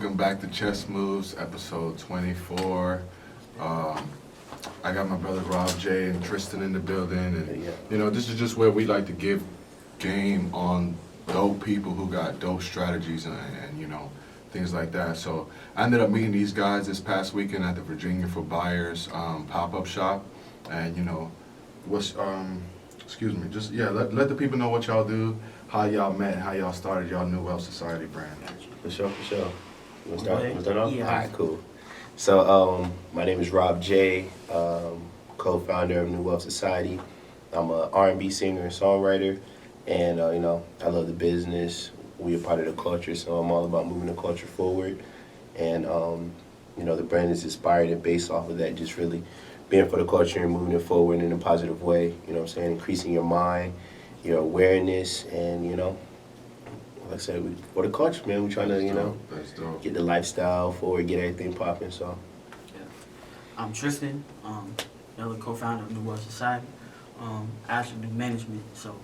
Welcome back to Chess Moves, episode 24. I got my brother Rob J and Tristan in the building, and you know, this is just where we like to give game on dope people who got dope strategies and you know, things like that. So I ended up meeting these guys this past weekend at the Virginia for Buyers pop-up shop, and you know, let the people know what y'all do, how y'all met, how y'all started y'all New Wealth Society brand. For sure. You want to start off? Yeah. All right, cool. So, my name is Rob J, co-founder of New Wealth Society. I'm a R&B singer and songwriter, and, you know, I love the business. We're a part of the culture, so I'm all about moving the culture forward. And, you know, the brand is inspired and based off of that, just really being for the culture and moving it forward in a positive way, you know what I'm saying, increasing your mind, your awareness, and, you know, like I said, for the culture, man, we're trying to, you know, get the lifestyle forward, get everything popping, so. Yeah. I'm Tristan, another co-founder of New World Society. I actually do management, so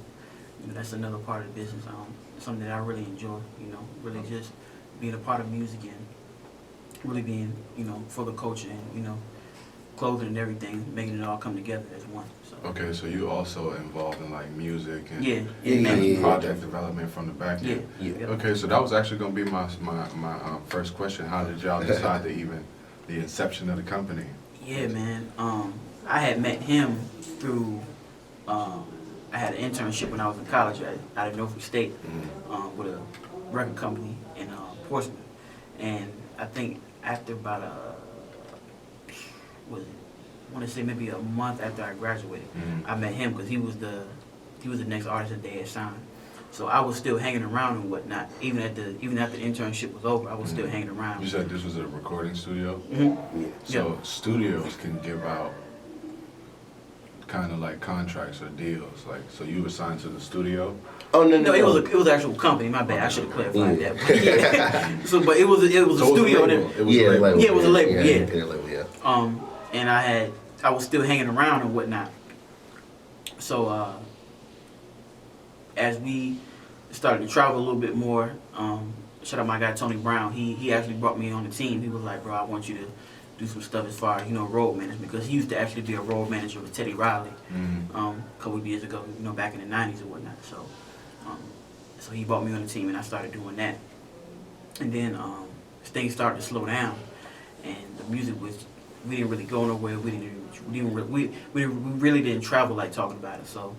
you know, that's another part of the business. Something that I really enjoy, you know, really just being a part of music and really being, you know, for the culture and, you know, clothing and everything, making it all come together as one. So. Okay, so you also involved in like music and project development from the back end. Yeah. Okay, so that was actually gonna be my first question. How did y'all decide to even the inception of the company? Yeah, man. I had met him through. I had an internship when I was in college out of Norfolk State with a record company in Portsmouth, and I think after about I want to say maybe a month after I graduated, I met him because he was the next artist that they had signed. So I was still hanging around and whatnot. Even after the internship was over, I was still hanging around. You said this was a recording studio? Mm-hmm. Yeah. So studios can give out kind of like contracts or deals. Like, so you were signed to the studio? Oh, no. No, it was an actual company. My bad. I should have clarified that. But yeah. But it was a studio. It was a label. Yeah, it was a label. Yeah. And I was still hanging around and whatnot. So as we started to travel a little bit more, shout out my guy Tony Brown. He actually brought me on the team. He was like, bro, I want you to do some stuff as far as, you know, road management, because he used to actually be a road manager with Teddy Riley a couple of years ago, you know, back in the 90s or whatnot. So he brought me on the team and I started doing that. And then things started to slow down, and the music was, we didn't really go nowhere. We really didn't travel like talking about it. So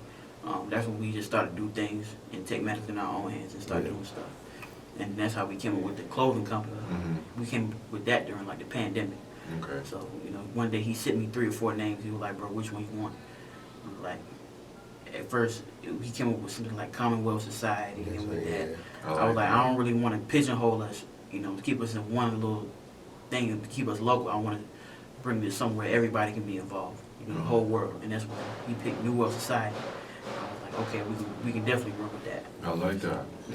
that's when we just started to do things and take matters in our own hands and start doing stuff. And that's how we came up with the clothing company. We came with that during like the pandemic. Okay. So, you know, one day he sent me 3 or 4 names. He was like, bro, which one you want? I was like, at first he came up with something like Commonwealth Society, and with that, I was like, I don't really want to pigeonhole us, you know, to keep us in one little thing and to keep us local. I want to bring this somewhere everybody can be involved, you know, the whole world. And that's why he picked New World Society. I was like, okay, we can definitely run with that. I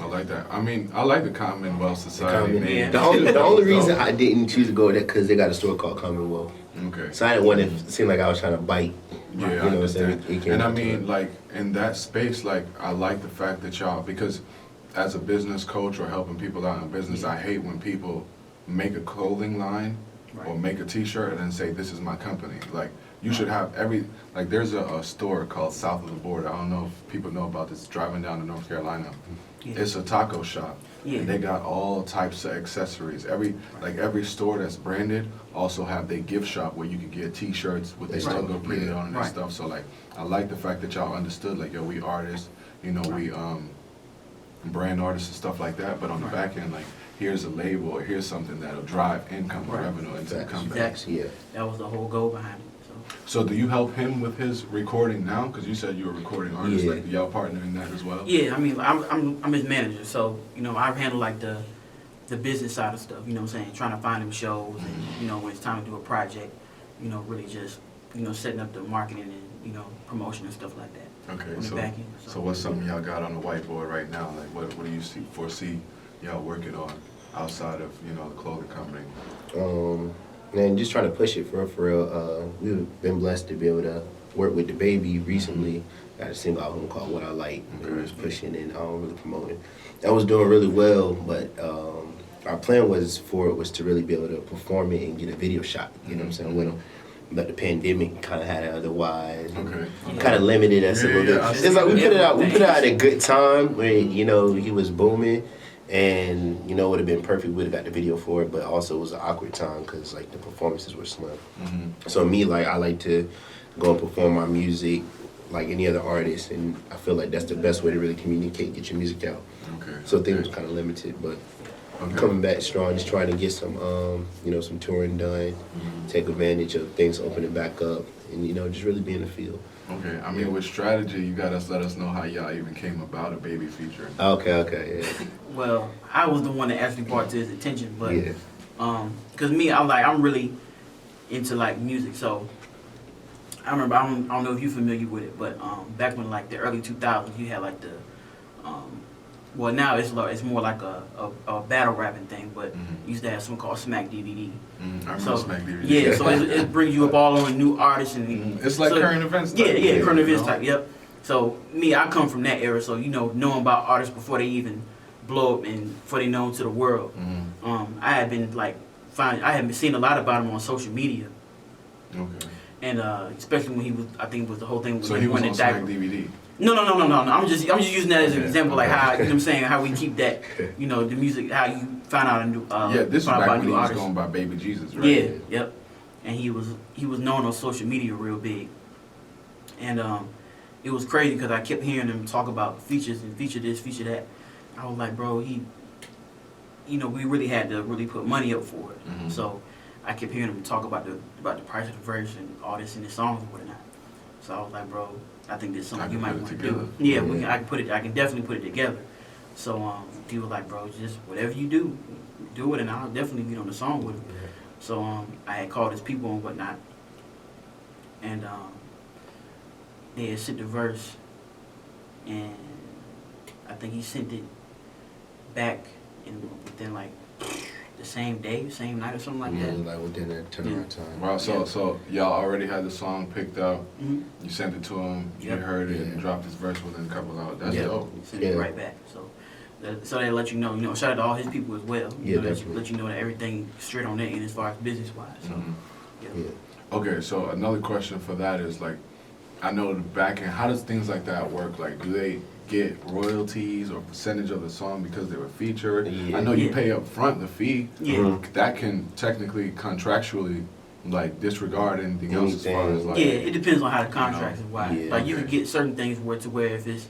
like that. I mean, I like the Commonwealth Society name. The only reason I didn't choose to go with that because they got a store called Commonwealth. Okay. So I didn't want it to seem like I was trying to bite. Yeah, you I know understand. And I mean, like, in that space, like, I like the fact that y'all, because as a business coach or helping people out in business, I hate when people make a clothing line or make a t-shirt and then say, this is my company. Like, you should have like, there's a store called South of the Border. I don't know if people know about this, driving down to North Carolina. Yeah. It's a taco shop. Yeah. And they got all types of accessories. Every store that's branded also have their gift shop where you can get t-shirts with their logo printed on it and stuff. So like, I like the fact that y'all understood, like, yo, we artists, you know, we brand artists and stuff like that, but on the back end, like, here's a label or here's something that'll drive income or revenue into the company. Exactly. Yeah. That was the whole goal behind it. So do you help him with his recording now? Because you said you were a recording artist. Like, do y'all partner in that as well? Yeah, I mean, I'm his manager, so, you know, I handle like the business side of stuff, you know what I'm saying, trying to find him shows, and, you know, when it's time to do a project, you know, really just, you know, setting up the marketing and, you know, promotion and stuff like that. Okay, On the back end, so what's something y'all got on the whiteboard right now? Like, what do you foresee y'all working on outside of, you know, the clothing company? And just trying to push it for real. We've been blessed to be able to work with DaBaby recently. Got a single album called What I Like. And we was pushing and really promoting. That was doing really well, but our plan was to really be able to perform it and get a video shot. You know what I'm saying? With him. But the pandemic kind of had it otherwise. Okay. Kind of limited us a little bit. It's like we put it out at a good time when, you know, he was booming. And, you know, it would have been perfect. We'd have got the video for it. But also it was an awkward time because, like, the performances were slim. So me, like, I like to go and perform my music like any other artist. And I feel like that's the best way to really communicate, get your music out. Okay. So things were kind of limited. But coming back strong, just trying to get some, you know, some touring done, take advantage of things opening back up, and, you know, just really be in the field. Okay, I mean, with strategy, you gotta let us know how y'all even came about a baby feature. Okay, yeah. Well, I was the one that actually brought it to his attention, but Yeah. cause me, I'm really into like music, so I remember I don't know if you're familiar with it, but back when like the early 2000s, you had like the well, now it's more like a battle rapping thing, but you used to have something called Smack DVD. I remember So Smack DVD. yeah, so it brings you up all on new artists and It's like so, current events type. Yeah, current events you know? type. Yep. So me, I come from that era, so you know, knowing about artists before they even blow up and before they known to the world. I had been like I had been seeing a lot about him on social media, Okay. and especially when he was, I think it was the whole thing with So like, he was when on the diaper. Smack DVD. No. I'm just using that as an Okay. example, like how, you know what I'm saying, how we keep that, you know, the music, how you find out a new, Yeah, this is find out back about when he new was artists. going by Baby Jesus, right? Yeah, yep. And he was known on social media real big, and it was crazy because I kept hearing him talk about features and feature this, feature that. I was like, bro, you know, we really had to really put money up for it. So I kept hearing him talk about the price of the verse and all this in the songs and whatnot. So I was like, bro, I think there's something you might want to do. Yeah, I can definitely put it together. So he was like, bro, just whatever you do it, and I'll definitely get on the song with him. So I had called his people and whatnot, and they had sent the verse, and I think he sent it back within like the same day, same night or something like that. Like within that turnaround time. Wow, so y'all already had the song picked out. Mhm. You sent it to him. You Yep. heard it and dropped his verse within a couple hours. That's dope. Send it right back. So they let you know, shout out to all his people as well. Yeah, You know, definitely. let you know that everything straight on their end as far as business wise. So Yeah. Okay, so another question for that is like, I know the back end. How does things like that work? Like, do they get royalties or percentage of the song because they were featured? Yeah. I know you Yeah. pay up front the fee. Yeah. That can technically contractually like disregard anything else as far as like. Yeah, it depends on how the contracts is wired. Yeah. Like you can get certain things where if it's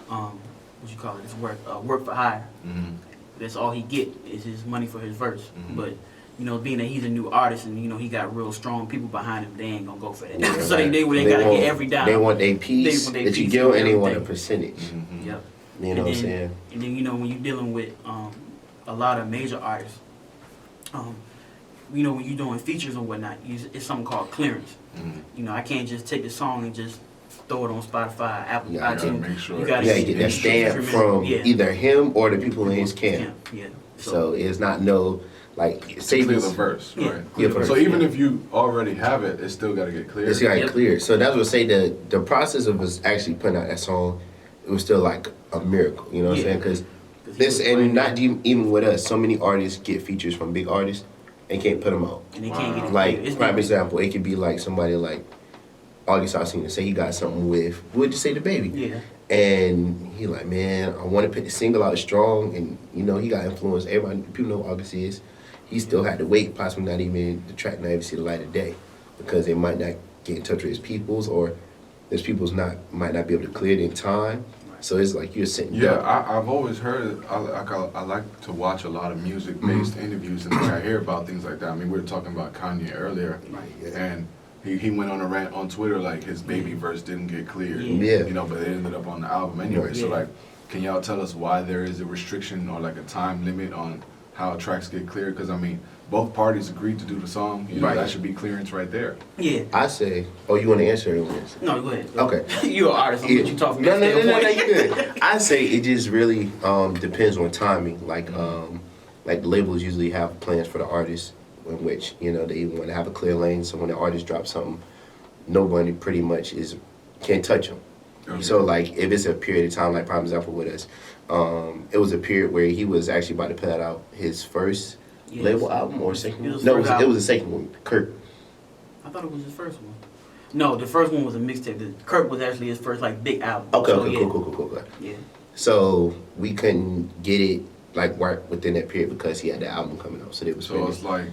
what you call it, it's work for hire. Mhm. That's all he get is his money for his verse. Mhm. But you know, being that he's a new artist and you know he got real strong people behind him, they ain't gonna go for that. Yeah, So right. they gotta want- get every dime. They want their piece want their that you piece give of and they want a everything. percentage. Mhm. Yep. You know what I'm saying? And then you know when you're dealing with a lot of major artists, you know when you're doing features and whatnot, it's something called clearance. Mhm. You know I can't just take the song and just throw it on Spotify, Apple, Yeah, you gotta iTunes. make sure. You gotta You gotta get that stamp from Yeah. either him or the people in his camp. Yeah. So it's not no, like, say Clear this, the verse, Yeah. right? Yeah, for So sure. even if you already have it, it's still got to get cleared. it's got Yep. cleared. So that's what say the process of us actually putting out that song, it was still like a miracle, you know what I'm Yeah. saying? Because 'Cause he this, was and brand not new, even with us, so many artists get features from big artists and can't put them out. and they can't get it. Like, It's prime been- example, it could be like somebody like August Alsina, say he got something with, would you say DaBaby? Yeah. And he like, man, I want to put the single out strong, and you know he got influence. Everybody, people know who August is. He still had to wait, possibly not even the track not even see the light of day, because they might not get in touch with his peoples, or his peoples might not be able to clear it in time. So it's like you're sitting. Yeah, down. I've always heard. I like to watch a lot of music-based interviews, and I hear about things like that. I mean, we were talking about Kanye earlier, Right. and he went on a rant on Twitter like his baby verse didn't get cleared. Yeah. You know, but it ended up on the album anyway. Right. So Yeah. like, can y'all tell us why there is a restriction or like a time limit on how tracks get cleared? Because I mean, both parties agreed to do the song. You know, Right. that should be clearance right there. Yeah. I say, oh, you want to answer it? No, go ahead. Okay. You're an artist. I'm Yeah. let you talk from No, that no, standpoint. you good. I say it just really depends on timing. Like the labels usually have plans for the artists in which, you know, they want to have a clear lane. So when the artist drops something, nobody pretty much can't touch them. Okay. So like if it's a period of time, like prime example with us, it was a period where he was actually about to put out his first Yes. label album or second It one. was No, first it album. was the second one. Kurt. I thought it was his first one. No, the first one was a mixtape. Kirk was actually his first like big album. Okay, So, okay, yeah. cool. Yeah. So we couldn't get it like right within that period because he had the album coming out. So they was So it's like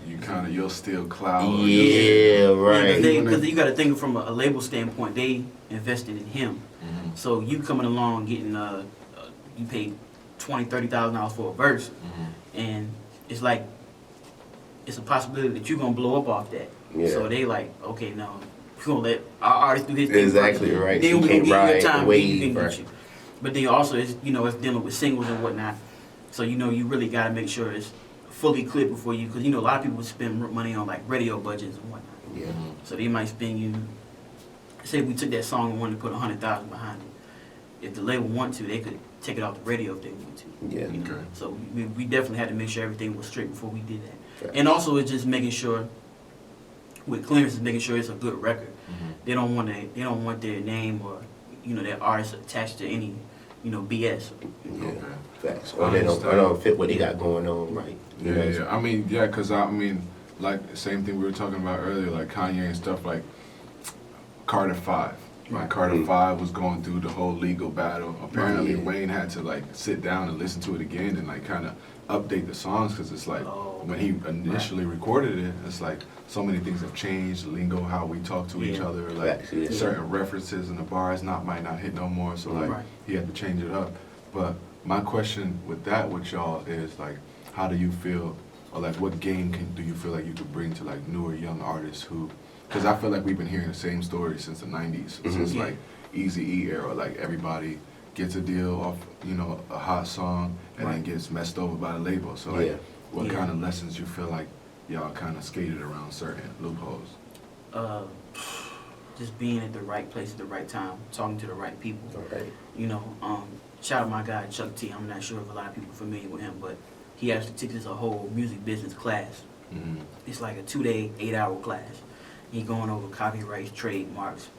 you'll steal cloud. or yeah, you'll right. Because you got to think from a label standpoint, they invested in him. Mhm. So you coming along getting you paid $20,000-$30,000 for a verse, Mhm. and it's like it's a possibility that you're gonna blow up off that. Yeah. So they like, okay, no, we're gonna let our artist do his thing. Exactly first. right. Then You we can't gonna give you ride your time. the Then you wave, can right. get you. But then also it's it's dealing with singles and whatnot. So you really gotta make sure it's fully clear before you, because a lot of people spend money on like radio budgets and whatnot. Yeah. Mhm. So they might spend you. Say we took that song and wanted to put 100,000 behind it. If the label want to, they could take it off the radio if they want to. Yeah. You know? Okay. So we definitely had to make sure everything was straight before we did that. Right. And also it's just making sure with clearances, making sure it's a good record. Mhm. They don't want their name or their artist attached to any BS. Yeah. Okay. Facts. I Or they understand. don't fit what they got going on, right? You know, Yeah. I mean, yeah, because like same thing we were talking about earlier, like Kanye and stuff, like Carter 5. Like Right. Carter Mm. 5 was going through the whole legal battle. Apparently, Yeah. Wayne had to like sit down and listen to it again and like kind of update the songs because it's like Oh, when he initially recorded it, it's like so many things have changed. Lingo, how we talk to each Yeah. other, like Facts, yeah. certain references in the bars might not hit no more. So like Right. he had to change it up. But my question with that with y'all is like, how do you feel, or like what game do you feel like you could bring to like newer young artists who, because I feel like we've been hearing the same story since the 90s, since Yeah. like Eazy-E era, like everybody gets a deal off, a hot song and then Right. gets messed over by the label. So like, Yeah. what Yeah. kind of lessons you feel like y'all kind of skated around certain loopholes? Uh, just being at the right place at the right time, talking to the right people. All right. Shout out my guy Chuck T. I'm not sure if a lot of people are familiar with him, but he actually teaches a whole music business class. Mm-hmm. It's like a 2-day, 8-hour class. He going over copyrights, trademarks,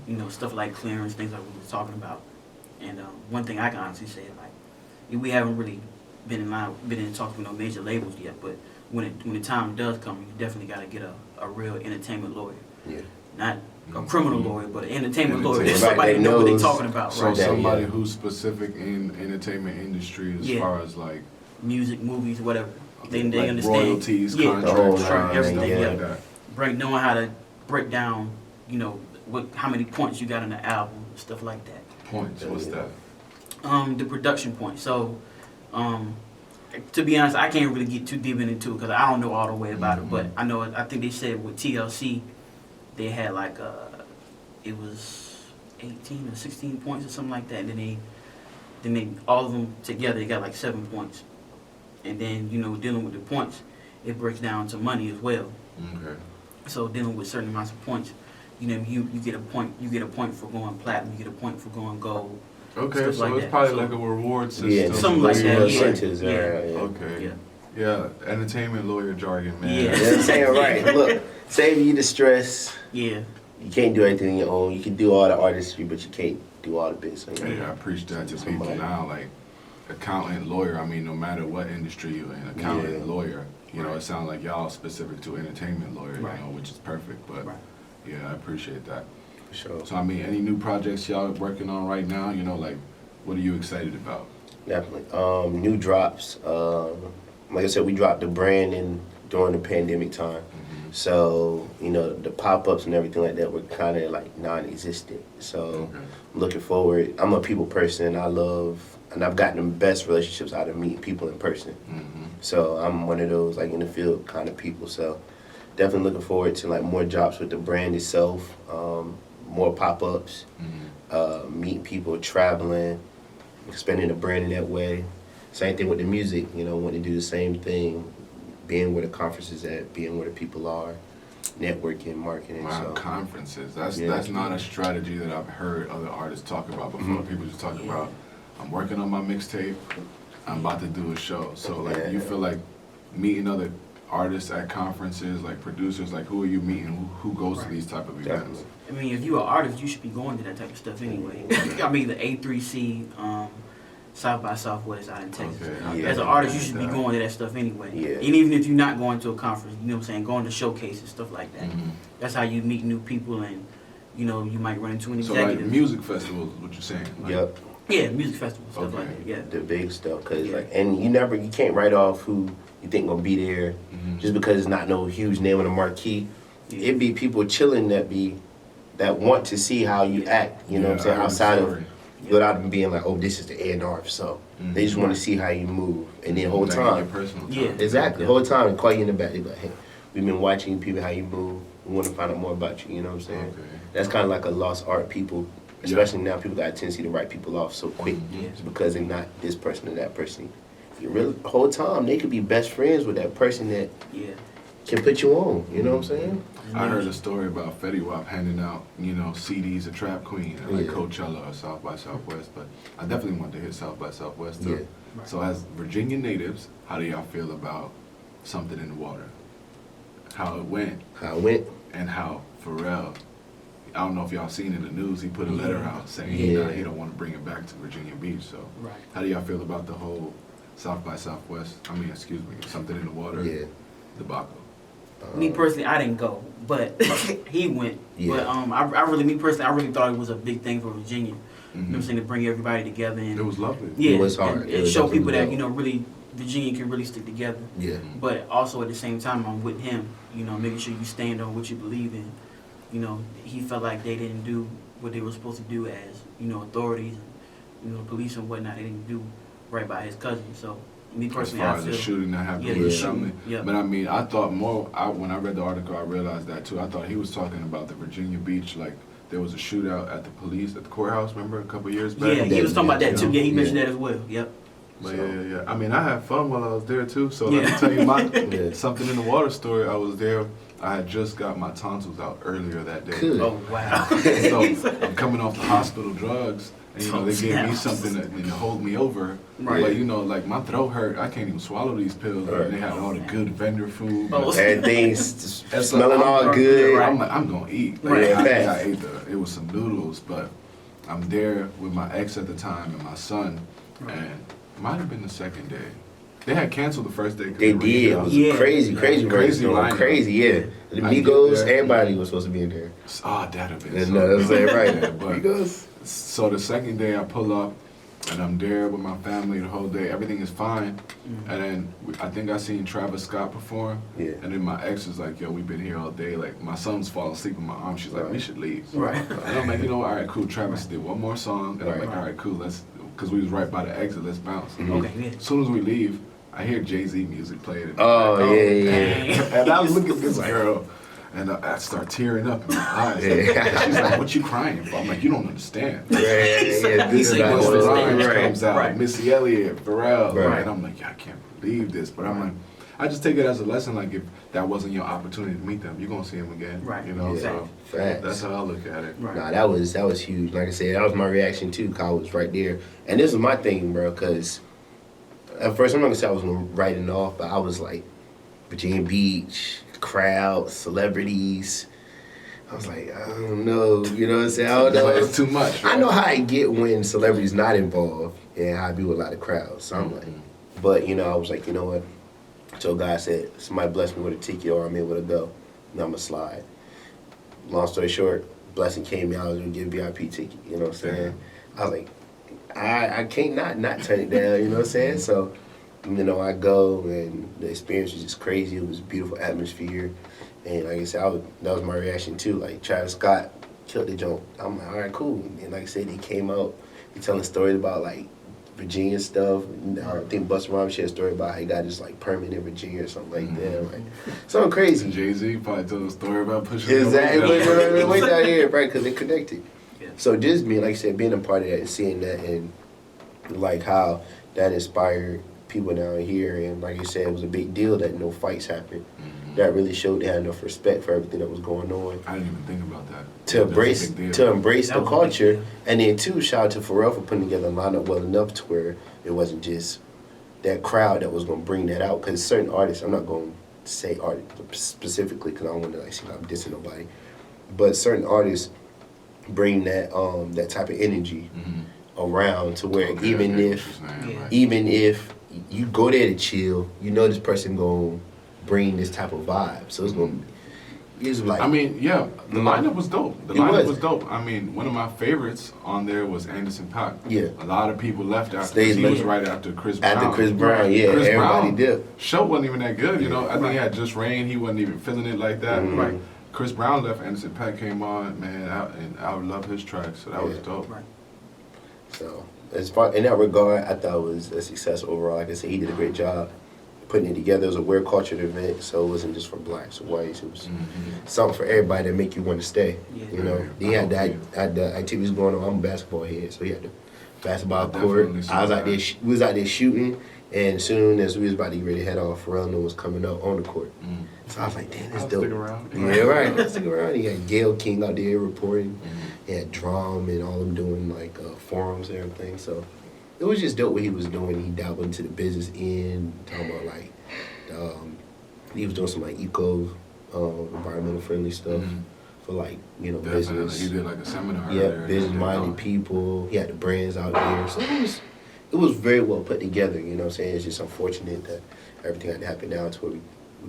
Mm-hmm. stuff like clearance, things like we were talking about. And one thing I can honestly say, like, we haven't really been in talks with no major labels yet, but when the time does come, you definitely got to get a real entertainment lawyer, Yeah. not a criminal lawyer, but an entertainment lawyer. Entertainment. Somebody Right, know what they're knows. talking about, So right? that, somebody yeah. who's specific in entertainment industry as Yeah. far as like Music, movies, whatever. They like understand. royalties, Yeah, contracts, right, everything, stuff yeah. like that. Knowing how to break down, how many points you got on the album, stuff like that. Points, what's that? The production point. So, to be honest, I can't really get too deep into it because I don't know all the way about it. But I think they said with TLC, they had like it was 18 or 16 points or something like that. And then they all of them together, they got like 7 points. And then dealing with the points, it breaks down to money as well. Okay. So dealing with certain amounts of points, you get a point. You get a point for going platinum. You get a point for going gold. Okay, Stuff so like it's that. probably So- like a reward system. Yeah. Something like that, yeah. Incentives, Yeah. right, yeah. Okay. Yeah. Yeah, entertainment lawyer jargon, man. Yeah. You know what I'm saying? Right. Look, saving you the stress. Yeah. You can't do everything on your own. You can do all the artistry, but you can't do all the bits on your Hey, own. I preach that to people Somebody. now, like accountant, lawyer. I mean, no matter what industry you're in, accountant, Yeah. lawyer. It Right. sounds like y'all specific to entertainment lawyer, Right. which is perfect. But Right. yeah, I appreciate that. For sure. So I mean, any new projects y'all working on right now? Like, what are you excited about? Definitely. New drops. Like I said, we dropped the brand during the pandemic time. So, the pop-ups and everything like that were kind of like non-existent. So, Okay. I'm looking forward. I'm a people person. And I've gotten the best relationships out of meeting people in person. Mm-hmm. So, I'm one of those like in the field kind of people. So, definitely looking forward to like more drops with the brand itself, more pop-ups, Mm-hmm. meeting people, traveling, expanding the brand in that way. Same thing with the music, wanting to do the same thing, being where the conference is at, being where the people are, networking, marketing. Wow, So, conferences. That's Yeah. not a strategy that I've heard other artists talk about before. Mhm. People just talk Yeah. about, I'm working on my mixtape, I'm about to do a show. So like, Yeah. you feel like meeting other artists at conferences, like producers, like who are you meeting? Who goes to Right. these type of events? Definitely. I mean, if you're an artist, you should be going to that type of stuff anyway. I mean, the A3C, South by Southwest out in Texas. Okay, Yeah. As an artist, you should be that. going to that stuff anyway. Yeah. And even if you're not going to a conference, you know what I'm saying, going to showcases, stuff like that. Mhm. That's how you meet new people, and you know, you might run into an So executive. like music festivals, what you're saying? Like, Yep. Yeah, music festivals, stuff Okay. like that. Yeah. The big stuff, cause Yeah. like, and you can't write off who you think gonna be there Mhm. just because it's not no huge name on the marquee. Yeah. It'd be people chilling that want to see how you act. You know what I'm Yeah, saying? I heard the Outside of story. without them being like, oh, this is the A&R. So Mhm. they just want to see how you move, and then the whole Like in time, your personal Yeah. time. exactly, Yeah. the whole time, call you in the back. They be like, hey, we've been watching people how you move. We want to find out more about you. You know what I'm saying? Okay. That's kind of like a lost art. People, especially now, people got a tendency to write people off so quick Mhm. just because they're not this person or that person. You really, the whole time, they could be best friends with that person that Yeah. can put you on. You know what I'm saying? I heard a story about Fetty Wap handing out, CDs to Trap Queen at like Yeah. Coachella or South by Southwest, but I definitely want to hit South by Southwest too. Yeah. So as Virginia natives, how do y'all feel about Something in the Water? How it went How it went. and how Pharrell, I don't know if y'all seen in the news, he put a letter out saying Yeah. he don't want to bring it back to Virginia Beach. So Right. how do y'all feel about the whole South by Southwest, Something in the Water Yeah. debacle? Me personally, I didn't go, but he went. Yeah. But I really thought it was a big thing for Virginia. You know what I'm saying, to bring everybody together and It was lovely. yeah, It was hard. and It was show people definitely that dope. really Virginia can really stick together. Yeah. But also at the same time, I'm with him. Making sure you stand on what you believe in. He felt like they didn't do what they were supposed to do as authorities, and, police and whatnot. They didn't do right by his cousin. So me As personally, far I as feel the shooting that happened Yeah, with the his family. shooting, yeah. But I thought more, when I read the article, I realized that too. I thought he was talking about the Virginia Beach, like there was a shootout at the courthouse, remember, a couple years back? yeah, he was talking about that too. Yeah, he mentioned Yeah. that as well. Yep. But So- yeah. I mean, I had fun while I was there too. So let Yeah. me tell you my Yeah. Something in the Water story. I was there. I had just got my tonsils out earlier that day. Good. Oh wow. So I'm coming off the hospital drugs, and they gave me Snaps. something to hold me over. Right. But like my throat hurt. I can't even swallow these pills. Right. And they had all the good vendor food. Oh. Everything's It's smelling like, all I'm- good. I'm like, I'm gonna eat. Like, Right. I ate it was some noodles, but I'm there with my ex at the time and my son, and it might have been the second day. They had canceled the first day. 'cause They were did. It was Yeah. crazy Crazy rainstorm. lineup. Crazy, yeah. The I get Migos, there. everybody was supposed to be in there. that'd have been. And so no, that's good. right. Yeah, but- Migos. So the second day I pull up, and I'm there with my family the whole day. Everything is fine. Mhm. And then I think I seen Travis Scott perform. Yeah. And then my ex was like, yo, we've been here all day. Like, my son's falling asleep in my arms. She's like, we Right. should leave. Right. And I'm like, all right, cool. Travis did one more song. And I'm Right. like, all right, cool. Because we was right by the exit. Let's bounce. Mhm. Okay. Yeah. As soon as we leave, I hear Jay-Z music playing. Oh, Like, yeah. And I look at this girl, and I start tearing up in my eyes. Yeah. She's like, what you crying for? I'm like, you don't understand. Yeah, This He is said like you when don't Rhymes understand. comes out, Right. Missy Elliott, Pharrell, Right. and I'm like, yeah, I can't believe this. But I'm like, I just take it as a lesson. Like, if that wasn't your opportunity to meet them, you're gonna see them again. Right. So Facts. that's how I look at it. Right. Nah, that was huge. Like I said, that was my reaction too, 'cause I was right there. And this was my thing, bro, because at first, I'm not gonna say I was writing off, but I was like, Virginia Beach, crowd, celebrities. I was like, I don't know, you know what I'm saying? I don't know. It's too much. I know how I get when celebrities not involved and how I be with a lot of crowds. So I'm like, but I was like, you know what? So God said, somebody blessed me with a ticket or I'm able to go. And I'm going to slide. Long story short, blessing came in, I was going to get a VIP ticket, you know what I'm saying? I was like, I can't not turn it down, you know what I'm saying? So, I go and the experience was just crazy. It was a beautiful atmosphere. And like I said, that was my reaction too. Like Travis Scott killed the joint. I'm like, all right, cool. And like I said, he came out, he telling stories about like Virginia stuff. I think Busta Rhymes shared a story about how he got his like permit in Virginia or something like that. Like something crazy. Jay-Z probably told a story about pushing Exactly. Way down here, right? Because they connected. Yeah. So just being, like I said, being a part of that and seeing that and like how that inspired people down here, and like you said, it was a big deal that no fights happened. That really showed they had enough respect for everything that was going on. I didn't even think about that. To That's a embrace big deal. to embrace That the was a big culture, deal. and then too, shout out to Pharrell for putting together a lineup well enough to where it wasn't just that crowd that was going to bring that out. Because certain artists, I'm not going to say art specifically because I don't want to like seem like I'm dissing nobody, but certain artists bring that that type of energy around to where Okay, even I get if what you're saying, right. even if you go there to chill, you know this person gonna bring this type of vibe, so it's like I mean, yeah, the lineup was dope. The It lineup was. was dope. I mean, one of my favorites on there was Anderson .Paak. Yeah. A lot of people left after. Stayed He was late. right after Chris Brown. after Chris Brown, yeah, Chris everybody Brown dipped. show wasn't even that good, you know. I think Right. he had Just Rain. He wasn't even feeling it like that. Mhm. Right. Chris Brown left. Anderson .Paak came on, man, and I would love his track. So that was Yeah. dope. Right. So as far in that regard, I thought it was a success overall. Like I said, he did a great job putting it together. It was a weird cultured event, so it wasn't just for blacks or whites. It was something for everybody that make you want to stay. Yeah. You know, Yeah, he I had hope had the activities going on. I'm a basketball head, so he had the basketball I court. definitely saw I was out that. there. We was out there shooting, and as soon as we was about to get ready to head off, Pharrell was coming up on the court. So I was like, damn, that's I'll dope. stick around. Yeah, right. Let's stick around. He had Gail King out there reporting. He had Drum and all them doing like forums and everything. So it was just dope what he was doing. He dabbled into the business end, talking about like he was doing some like environmental friendly stuff for like Definitely. business. He did like a seminar. Yeah, there. business minded people. He had the brands out there. So it was very well put together, you know what I'm saying? It's just unfortunate that everything had to happen now to where we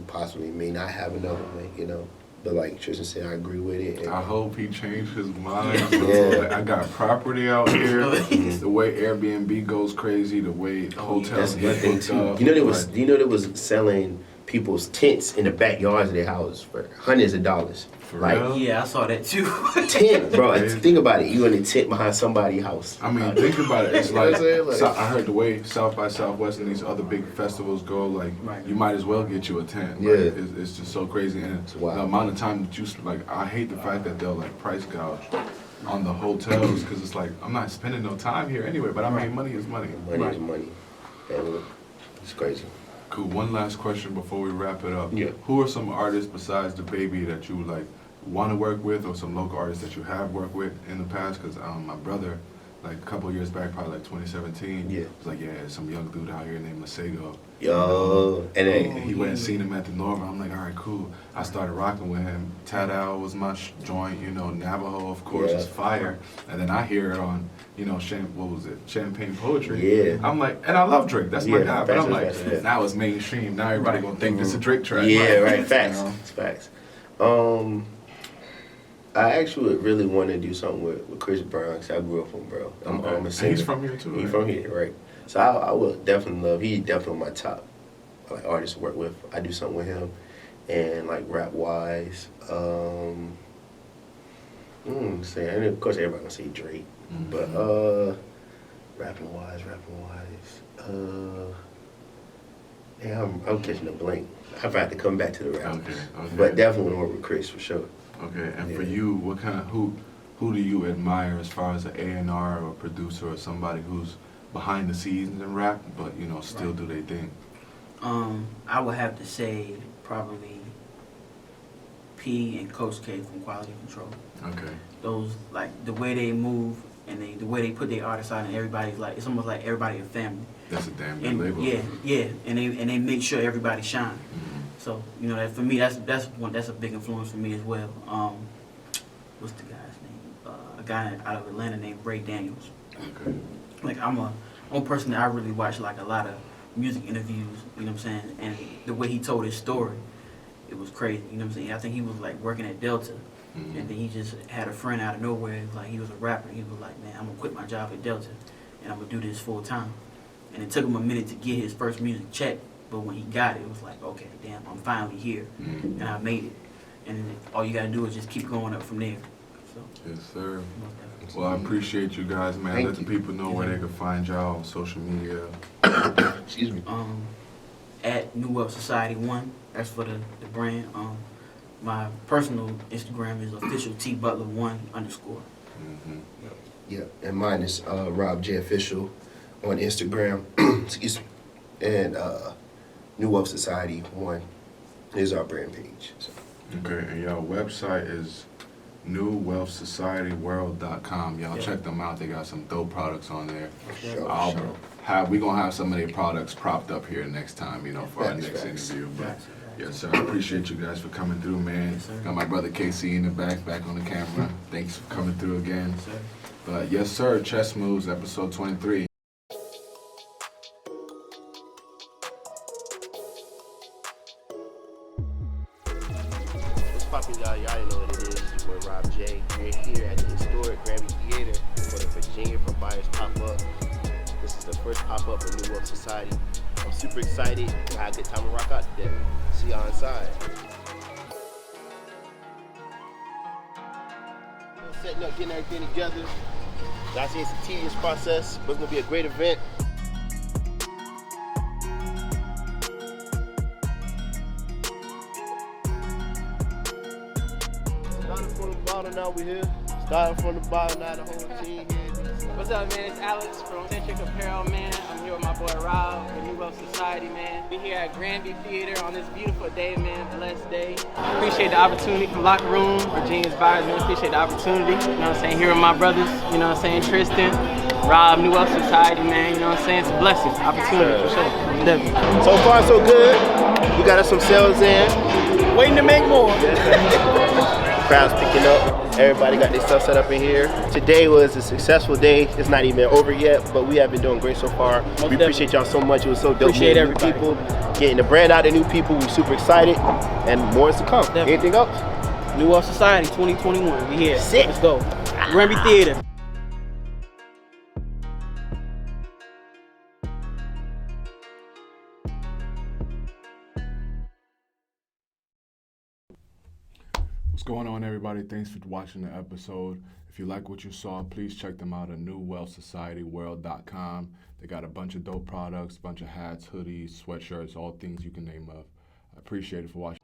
possibly may not have another one, you know. But like Tristan said, I agree with it. And I hope he changed his mind. Yeah. I got property out here. The way Airbnb goes crazy, the way hotels that's get one thing booked too. up. You know they was like, selling people's tents in the backyards of their houses for hundreds of dollars. For like real? Yeah, I saw that too. tent, bro. Crazy. Think about it. You in a tent behind somebody's house. I mean, think about it. It's You know what like, I'm saying? Like- so I heard the way South by Southwest and these other big festivals go, like, Right. you might as well get you a tent. Yeah. Like, it's just so crazy. And wild. the amount of time that you, like, I hate the fact that they'll, like, price gouge on the hotels because it's like, I'm not spending no time here anyway, but I mean, money is money. Money is money. And it's crazy. Cool. One last question before we wrap it up. Yeah. Who are some artists besides DaBaby that you like want to work with, or some local artists that you have worked with in the past? Because my brother, like a couple of years back, probably like 2017, Yeah. was like, yeah, some young dude out here named Masego. Yo, and And then he went and seen him at the Norma. I'm like, all right, cool. I started rocking with him. Tadal was my joint, you know, Navajo, of course, Yeah. is fire. And then I hear it on, you know, what was it, Champagne Poetry. Yeah. I'm like, and I love Drake, that's my Yeah, guy. But I'm facts, like, facts, yeah. now it's mainstream. Now everybody Right. gonna think this is a Drake track. yeah, right. You Facts. know? It's facts. I actually really want to do something with Chris Brown because I grew up from bro. I'm a And singer. he's from here too. He's right? from here, right? So I would definitely love. He's definitely my top like artist to work with. I do something with him, and like rap wise, say and of course everybody gonna say Drake, but rapping wise, yeah, I'm catching a blank. I've had to come back to the rap, Okay, okay. but definitely want to work with Chris for sure. Okay, and for Yeah. you, what kind of who do you admire as far as an A&R or producer or somebody who's behind the scenes in rap, but you know still Right. do their thing? I would have to say probably P and Coach K from Quality Control. Okay. Those like the way they move and the way they put their artists out, and everybody's like it's almost like everybody a family. That's a damn good And label. yeah, and they make sure everybody shine. Mhm. So you know that for me that's a big influence for me as well. What's the guy's name? A guy out of Atlanta named Ray Daniels. Okay. Like I'm a person that I really watch like a lot of music interviews, you know what I'm saying? And the way he told his story, it was crazy, you know what I'm saying? I think he was like working at Delta, Mhm. and then he just had a friend out of nowhere, like he was a rapper. He was like, man, I'm gonna quit my job at Delta, and I'm gonna do this full time. And it took him a minute to get his first music check, but when he got it, it was like, okay, damn, I'm finally here, Mhm. and I made it. And then all you gotta do is just keep going up from there. So, Yes, sir. most definitely. Well, I appreciate you guys, man. Thank Let the you. people know where they can find y'all on social media. Excuse me. At New Wealth Society 1, that's for the brand. My personal Instagram is official T Butler 1 _. Mm-hmm. Yeah, and mine is Rob J Official on Instagram. Excuse me. And New Wealth Society 1 is our brand page. So. Okay, and y'all website is newwealthsocietyworld.com. Y'all Yeah. check them out. They got some dope products on there. Sure, I'll sure. we gonna have some of their products propped up here next time, you know, for our Facts, next facts. interview. But Gotcha. Yes, sir. I appreciate you guys for coming through, man. Yes, sir. Got my brother KC in the back on the camera. Thanks for coming through again. Yes, sir. But yes, sir. Chess Moves, episode 23. What's poppin', y'all? Y'all already know what it is. It's your boy Rob J. We're here at the historic Grammy Theater for the Virginia for Buyers pop-up. This is the first pop-up of New Wealth Society. I'm super excited. I had a good time to rock out today. See y'all inside. Setting up, getting everything together. Y'all see it's a tedious process, but it's gonna be a great event. Starting from the bottom, now we here. Starting from the bottom, now the whole team here. What's up, man? It's Alex from Centric Apparel, man. I'm here with my boy Rob with New Wealth Society, man. We're here at Granby Theater on this beautiful day, man. Blessed day. Appreciate the opportunity from Locker Room, Virginia's Buyers, man. Appreciate the opportunity. You know what I'm saying? Here with my brothers, you know what I'm saying? Tristan, Rob, New Wealth Society, man. You know what I'm saying? It's a blessing, opportunity for sure. Definitely. So far, so good. We got us some sales in. Waiting to make more. Crowd's picking up. Everybody got their stuff set up in here. Today was a successful day. It's not even over yet, but we have been doing great so far. We appreciate y'all so much. It was so dope. Appreciate meeting new everybody. people, getting the brand out to new people. We're super excited, and more is to come. Definitely. Anything else? New Wealth Society 2021. We here. Sick. Let's go. Granby Theater. What's going on, everybody? Thanks for watching the episode. If you like what you saw, please check them out at newwealthsocietyworld.com. They got a bunch of dope products, bunch of hats, hoodies, sweatshirts, all things you can name of. I appreciate it for watching.